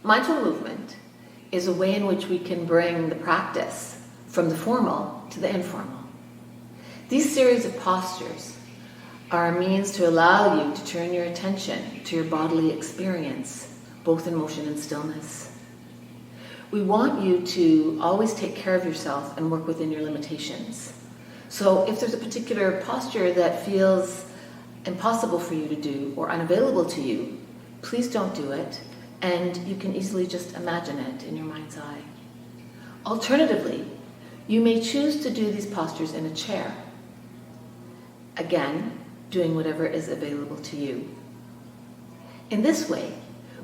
Mindful movement is a way in which we can bring the practice from the formal to the informal. These series of postures are a means to allow you to turn your attention to your bodily experience, both in motion and stillness. We want you to always take care of yourself and work within your limitations. So if there's a particular posture that feels impossible for you to do or unavailable to you, please don't do it, and you can easily just imagine it in your mind's eye. Alternatively, you may choose to do these postures in a chair. Again, doing whatever is available to you. In this way,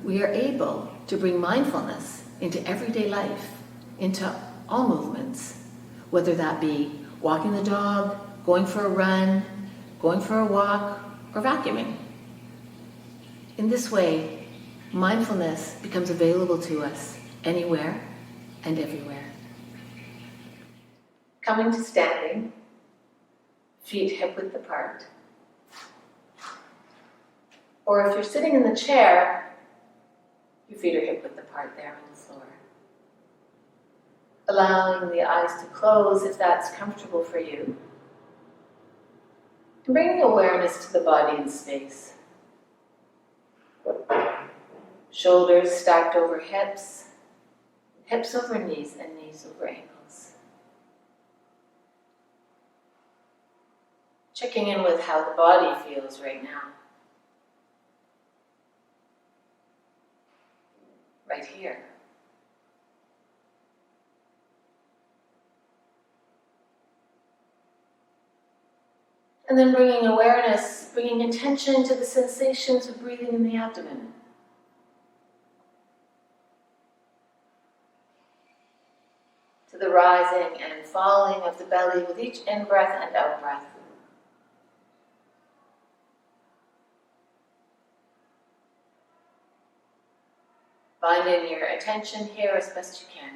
we are able to bring mindfulness into everyday life, into all movements, whether that be walking the dog, going for a run, going for a walk, or vacuuming. In this way, mindfulness becomes available to us anywhere and everywhere. Coming to standing, feet hip-width apart. Or if you're sitting in the chair, your feet are hip-width apart there on the floor. Allowing the eyes to close if that's comfortable for you. And bringing awareness to the body and space. Shoulders stacked over hips, hips over knees, and knees over ankles. Checking in with how the body feels right now. Right here. And then bringing awareness, bringing attention to the sensations of breathing in the abdomen. To the rising and falling of the belly with each in-breath and out-breath. Finding your attention here as best you can.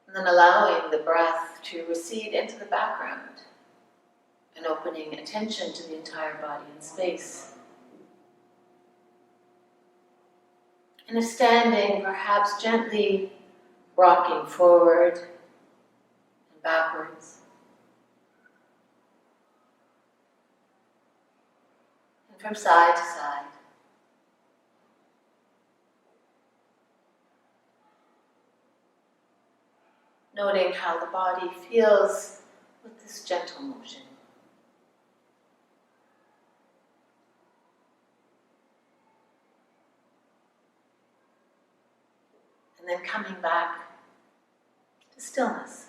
And then allowing the breath to recede into the background and opening attention to the entire body and space. And if standing, perhaps gently rocking forward and backwards. And from side to side. Noting how the body feels with this gentle motion. And then coming back to stillness.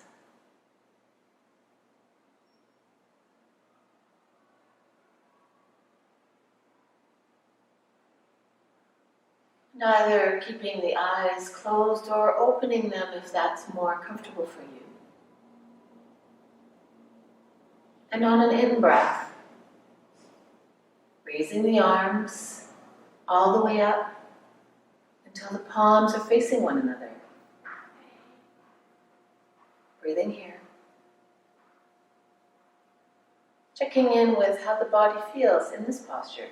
And either keeping the eyes closed or opening them if that's more comfortable for you. And on an in-breath, raising the arms all the way up until the palms are facing one another. Breathing here. Checking in with how the body feels in this posture.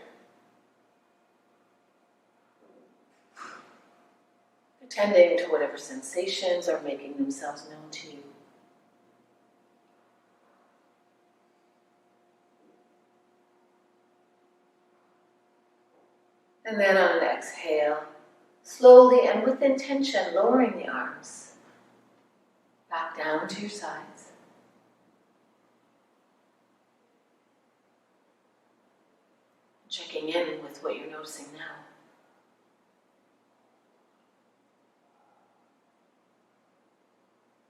Attending to whatever sensations are making themselves known to you. And then on an exhale, slowly and with intention, lowering the arms back down to your sides. Checking in with what you're noticing now.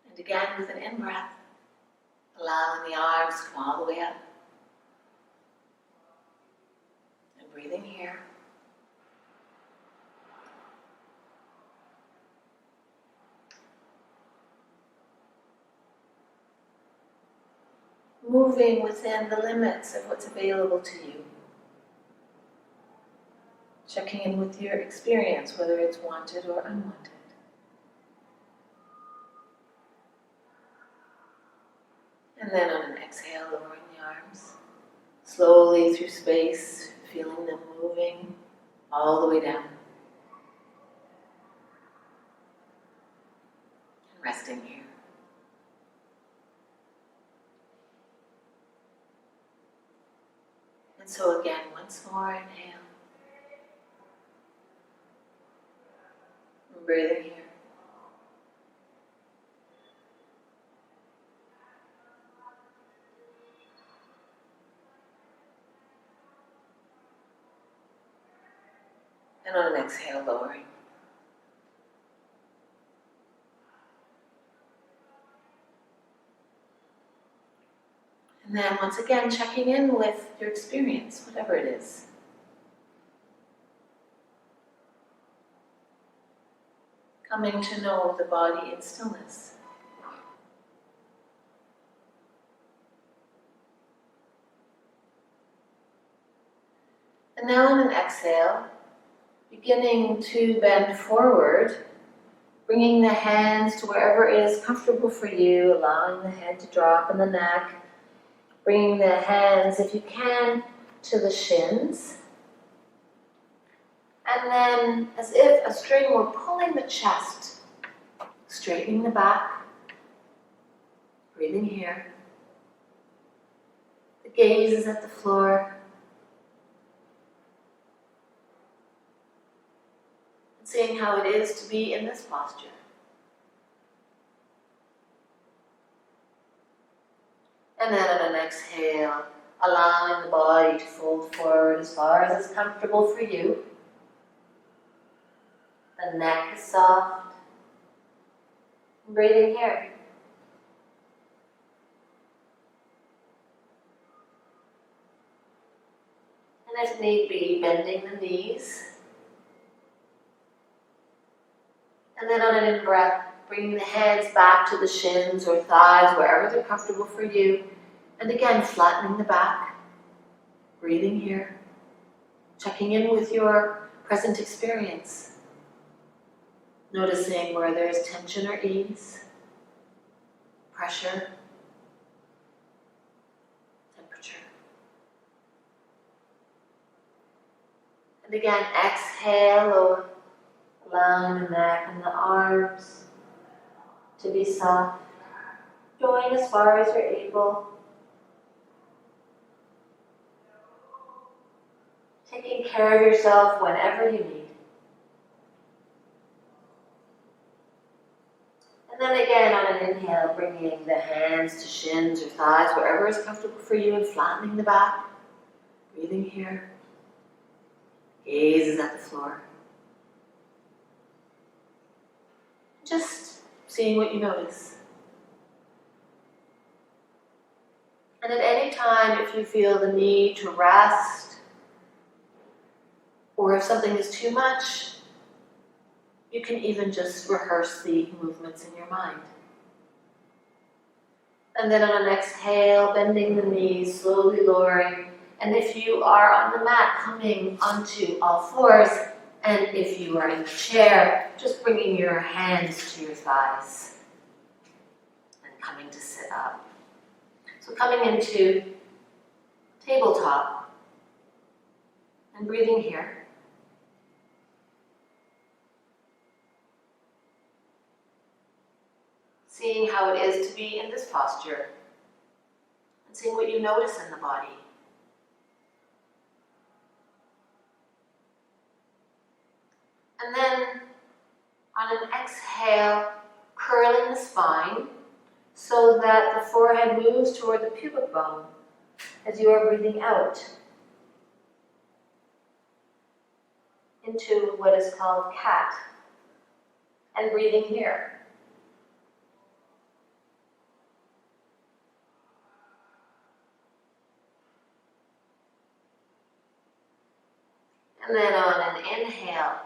And again with an in-breath, allowing the arms to come all the way up. And breathing here. Moving within the limits of what's available to you. Checking in with your experience, whether it's wanted or unwanted. And then on an exhale, lowering the arms. Slowly through space, feeling them moving all the way down. And resting here. And so again, once more, inhale. And breathing here. And on an exhale, lowering. And then once again, checking in with your experience, whatever it is. Coming to know the body in stillness. And now on an exhale, beginning to bend forward, bringing the hands to wherever is comfortable for you, allowing the head to drop in the neck, bringing the hands, if you can, to the shins. And then, as if a string were pulling the chest, straightening the back, breathing here. The gaze is at the floor. And seeing how it is to be in this posture. And then on an exhale, allowing the body to fold forward as far as is comfortable for you. The neck is soft. Breathing here. And if need be, bending the knees. And then on an in-breath, bringing the hands back to the shins or thighs, wherever they're comfortable for you. And again, flattening the back. Breathing here. Checking in with your present experience. Noticing where there is tension or ease, pressure, temperature. And again, exhale, allowing the neck and the arms to be soft. Going as far as you're able. Taking care of yourself whenever you need. And then again, on an inhale, bringing the hands to shins or thighs, wherever is comfortable for you, and flattening the back. Breathing here. Gaze is at the floor. Just seeing what you notice. And at any time, if you feel the need to rest, or if something is too much, you can even just rehearse the movements in your mind. And then on an exhale, bending the knees, slowly lowering. And if you are on the mat, coming onto all fours. And if you are in the chair, just bringing your hands to your thighs. And coming to sit up. So coming into tabletop. And breathing here. Seeing how it is to be in this posture, and seeing what you notice in the body. And then, on an exhale, curling the spine so that the forehead moves toward the pubic bone as you are breathing out into what is called cat, and breathing here. And then on an inhale,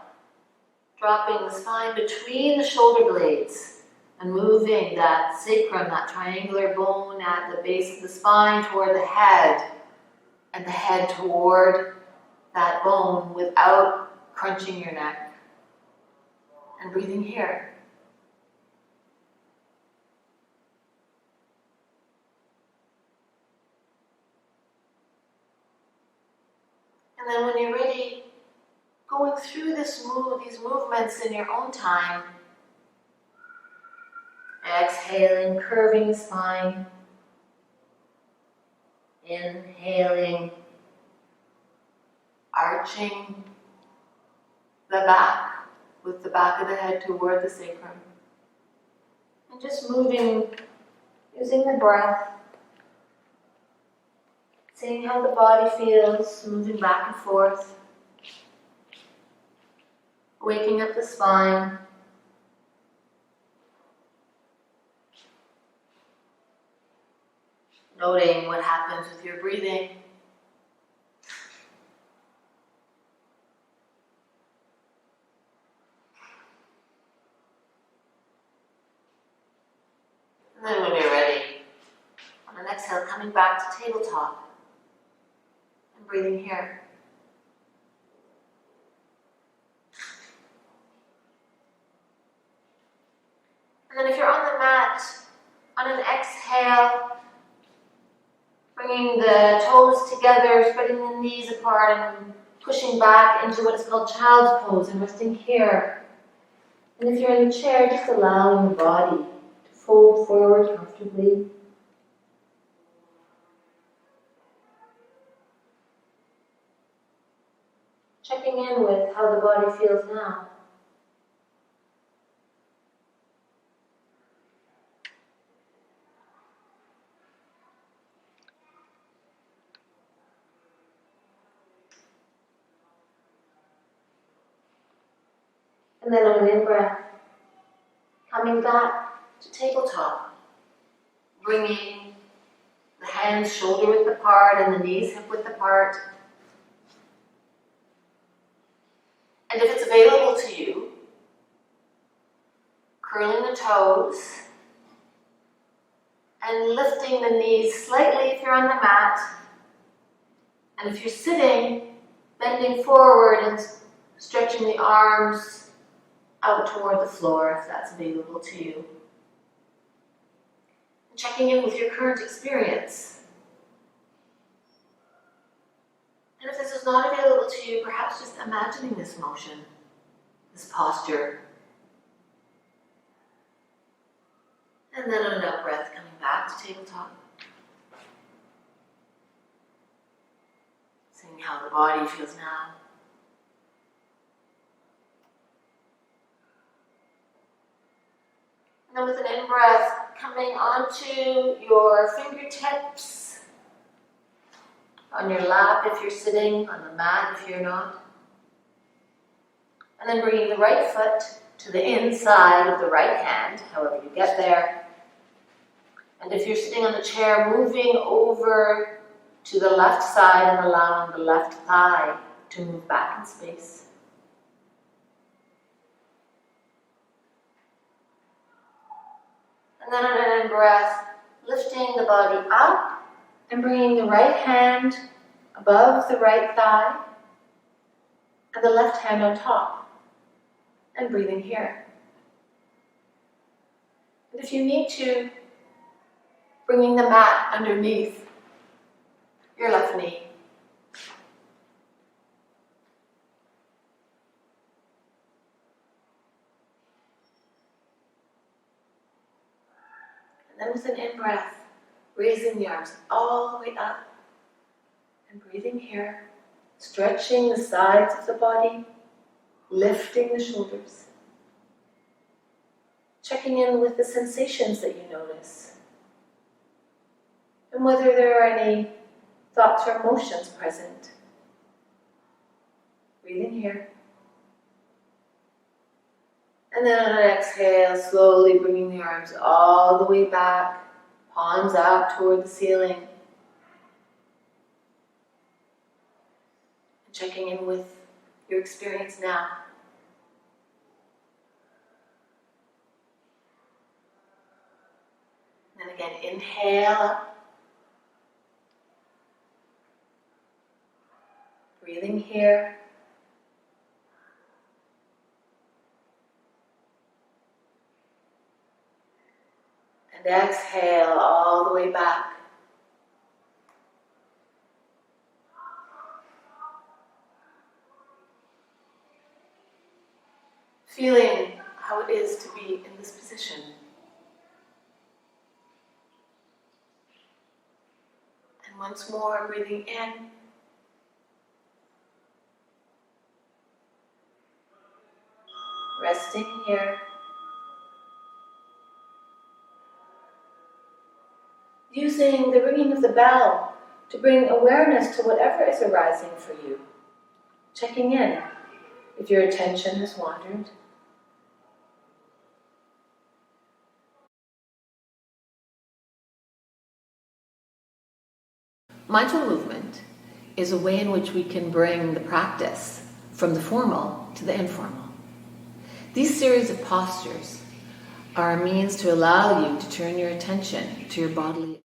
dropping the spine between the shoulder blades and moving that sacrum, that triangular bone at the base of the spine toward the head, and the head toward that bone without crunching your neck. And breathing here. And then when you're ready, going through these movements in your own time. Exhaling, curving the spine. Inhaling, arching the back with the back of the head toward the sacrum. And just moving, using the breath, seeing how the body feels, moving back and forth, waking up the spine. Noting what happens with your breathing. And then when you're ready, on an exhale, coming back to tabletop and breathing here. And then if you're on the mat, on an exhale, bringing the toes together, spreading the knees apart and pushing back into what is called child's pose and resting here. And if you're in the chair, just allowing the body to fold forward comfortably. Checking in with how the body feels now. And then on an in-breath, coming back to tabletop, bringing the hands shoulder width apart and the knees hip width apart. And if it's available to you, curling the toes and lifting the knees slightly if you're on the mat. And if you're sitting, bending forward and stretching the arms out toward the floor if that's available to you. And checking in with your current experience. And if this is not available to you, perhaps just imagining this motion, this posture. And then on an out breath, coming back to tabletop. Seeing how the body feels now. And then with an in-breath, coming onto your fingertips, on your lap if you're sitting, on the mat if you're not. And then bringing the right foot to the inside of the right hand, however you get there. And if you're sitting on the chair, moving over to the left side and allowing the left thigh to move back in space. And then on an in-breath, lifting the body up and bringing the right hand above the right thigh and the left hand on top and breathing here. And if you need to, bringing the mat underneath your left knee. And then with an in-breath, raising the arms all the way up and breathing here, stretching the sides of the body, lifting the shoulders, checking in with the sensations that you notice and whether there are any thoughts or emotions present. Breathing here. And then on an exhale, slowly bringing the arms all the way back, palms out toward the ceiling. And checking in with your experience now. And then again, inhale up. Breathing here. And exhale all the way back. feeling how it is to be in this position. And once more, breathing in. Resting here. Using the ringing of the bell to bring awareness to whatever is arising for you. Checking in if your attention has wandered. Mindful movement is a way in which we can bring the practice from the formal to the informal. These series of postures are a means to allow you to turn your attention to your bodily